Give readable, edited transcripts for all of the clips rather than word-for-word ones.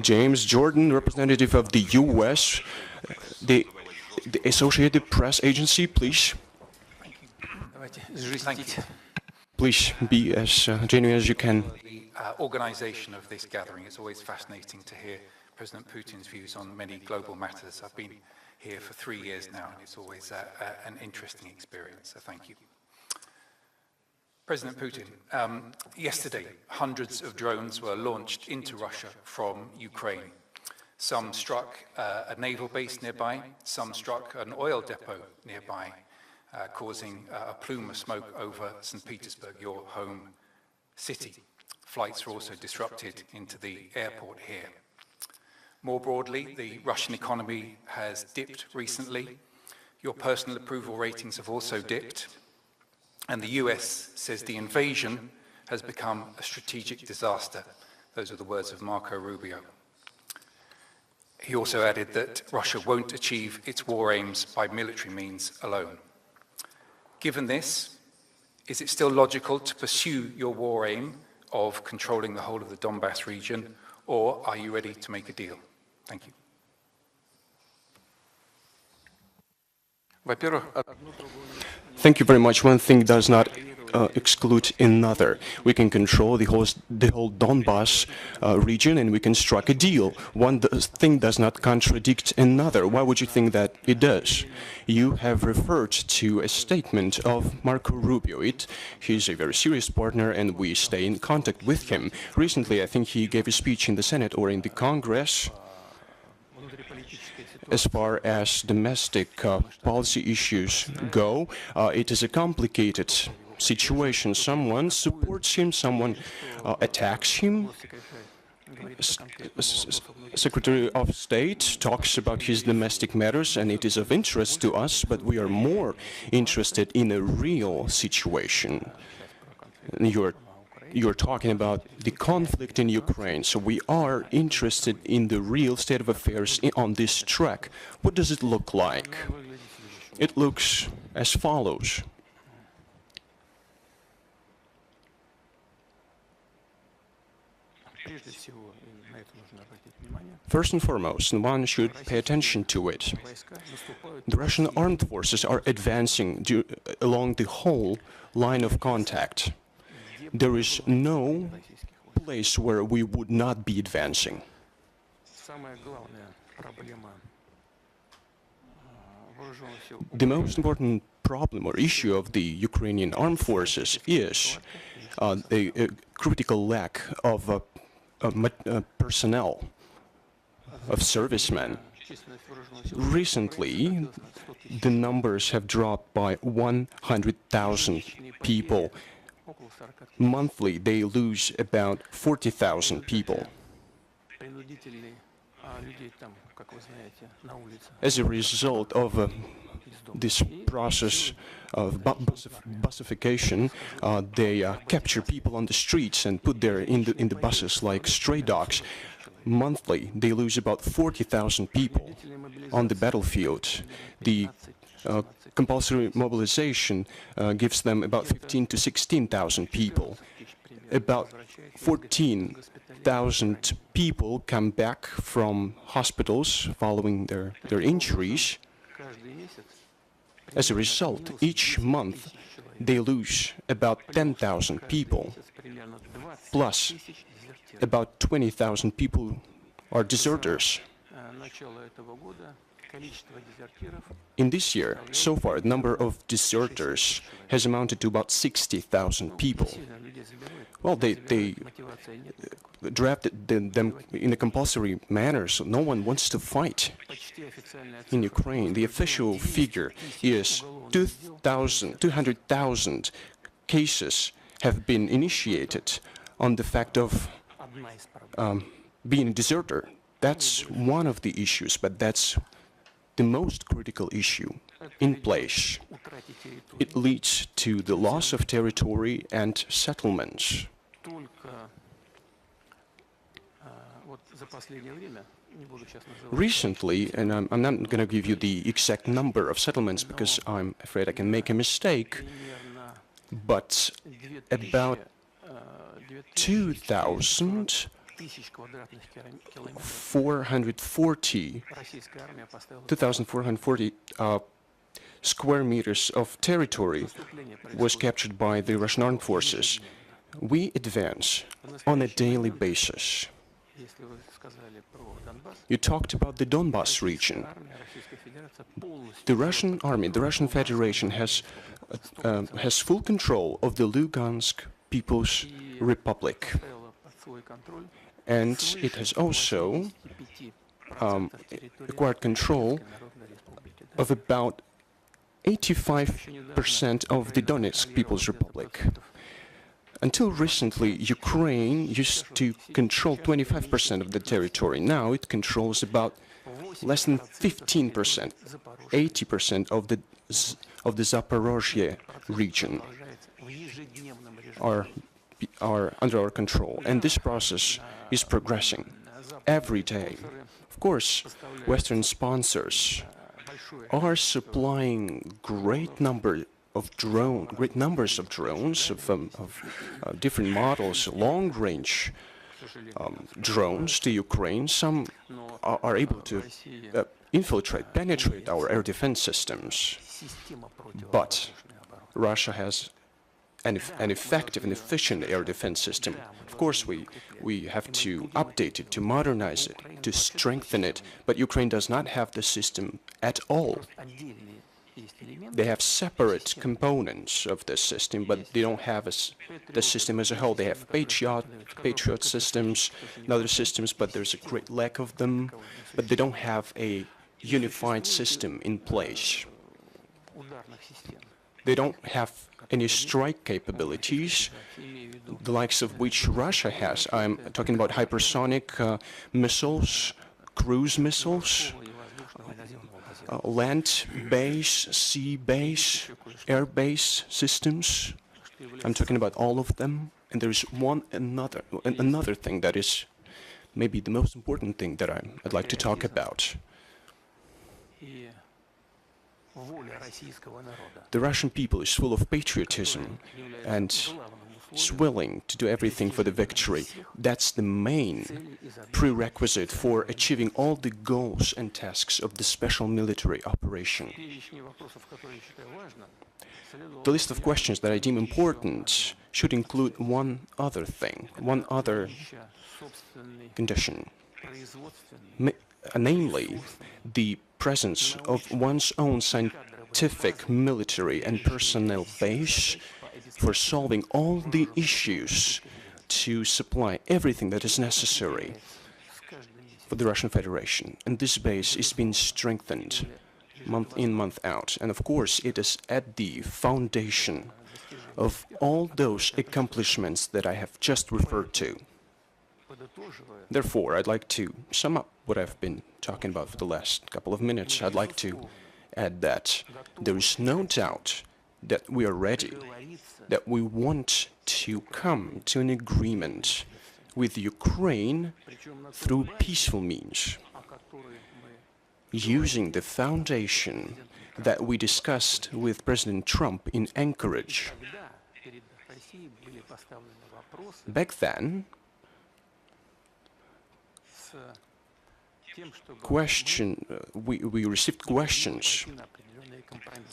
James Jordan, representative of the U.S., the Associated Press Agency, please. Thank you. Please be as genuine as you can. The organization of this gathering, it's always fascinating to hear President Putin's views on many global matters. I've been here for 3 years now, and it's always an interesting experience, so thank you. President Putin, yesterday, hundreds of drones were launched into Russia from Ukraine. Some struck a naval base nearby, some struck an oil depot nearby, causing a plume of smoke over St. Petersburg, your home city. Flights were also disrupted into the airport here. More broadly, the Russian economy has dipped recently. Your personal approval ratings have also dipped. And the US says the invasion has become a strategic disaster. Those are the words of Marco Rubio. He also added that Russia won't achieve its war aims by military means alone. Given this, is it still logical to pursue your war aim of controlling the whole of the Donbass region, or are you ready to make a deal? Thank you. Thank you very much. One thing does not exclude another. We can control the whole Donbass region, and we can strike a deal. One thing does not contradict another. Why would you think that it does? You have referred to a statement of Marco Rubio. He's a very serious partner, and we stay in contact with him. Recently, I think he gave a speech in the Senate or in the Congress. As far as domestic policy issues go, it is a complicated situation. Someone supports him, someone attacks him. Secretary of State talks about his domestic matters, and it is of interest to us, but we are more interested in a real situation. You're talking about the conflict in Ukraine, so we are interested in the real state of affairs on this track. What does it look like? It looks as follows. First and foremost, one should pay attention to it. The Russian armed forces are advancing along the whole line of contact. There is no place where we would not be advancing. The most important problem or issue of the Ukrainian armed forces is a critical lack of personnel, of servicemen. Recently, the numbers have dropped by 100,000 people. Monthly, they lose about 40,000 people. As a result of this process of bussification, they capture people on the streets and put them in the buses like stray dogs. Monthly, they lose about 40,000 people on the battlefield. The compulsory mobilization gives them about 15,000 to 16,000 people. About 14,000 people come back from hospitals following their injuries. As a result, each month they lose about 10,000 people, plus about 20,000 people are deserters. In this year, so far, the number of deserters has amounted to about 60,000 people. Well, they drafted them in a compulsory manner, so no one wants to fight in Ukraine. The official figure is 200,000 cases have been initiated on the fact of being a deserter. That's one of the issues, but that's the most critical issue in place. It leads to the loss of territory and settlements. Recently, and I'm not going to give you the exact number of settlements because I'm afraid I can make a mistake, but about 2,000 2,440 square meters of territory was captured by the Russian armed forces. We advance on a daily basis. You talked about the Donbass region. The Russian army, the Russian Federation has full control of the Lugansk People's Republic. And it has also acquired control of about 85% of the Donetsk People's Republic. Until recently, Ukraine used to control 25% of the territory. Now it controls about less than 15%, 80% of the Zaporozhye region are under our control, and this process is progressing every day. Of course, Western sponsors are supplying great numbers of drones, of different models, long-range drones to Ukraine. Some are able to penetrate our air defense systems. But Russia has an effective and efficient air defense system. Of course, we have to update it, to modernize it, to strengthen it, but Ukraine does not have the system at all. They have separate components of this system, but they don't have the system as a whole. They have Patriot systems and other systems, but there's a great lack of them. But they don't have a unified system in place. They don't have any strike capabilities, the likes of which Russia has. I'm talking about hypersonic missiles, cruise missiles, land base, sea base, air base systems. I'm talking about all of them. And there's another thing that is maybe the most important thing that I'd like to talk about. The Russian people is full of patriotism and is willing to do everything for the victory. That's the main prerequisite for achieving all the goals and tasks of the special military operation. The list of questions that I deem important should include one other thing, one other condition, namely the presence of one's own scientific, military and personnel base for solving all the issues to supply everything that is necessary for the Russian Federation. And this base is being strengthened month in, month out. And of course, it is at the foundation of all those accomplishments that I have just referred to. Therefore, I'd like to sum up what I've been talking about for the last couple of minutes. I'd like to add that there is no doubt that we are ready, that we want to come to an agreement with Ukraine through peaceful means, using the foundation that we discussed with President Trump in Anchorage. Back then, we received questions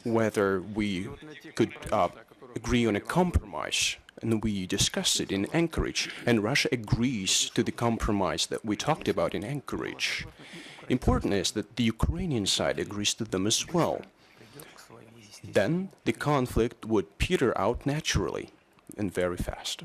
whether we could agree on a compromise, and we discussed it in Anchorage, and Russia agrees to the compromise that we talked about in Anchorage. Important is that the Ukrainian side agrees to them as well. Then the conflict would peter out naturally and very fast.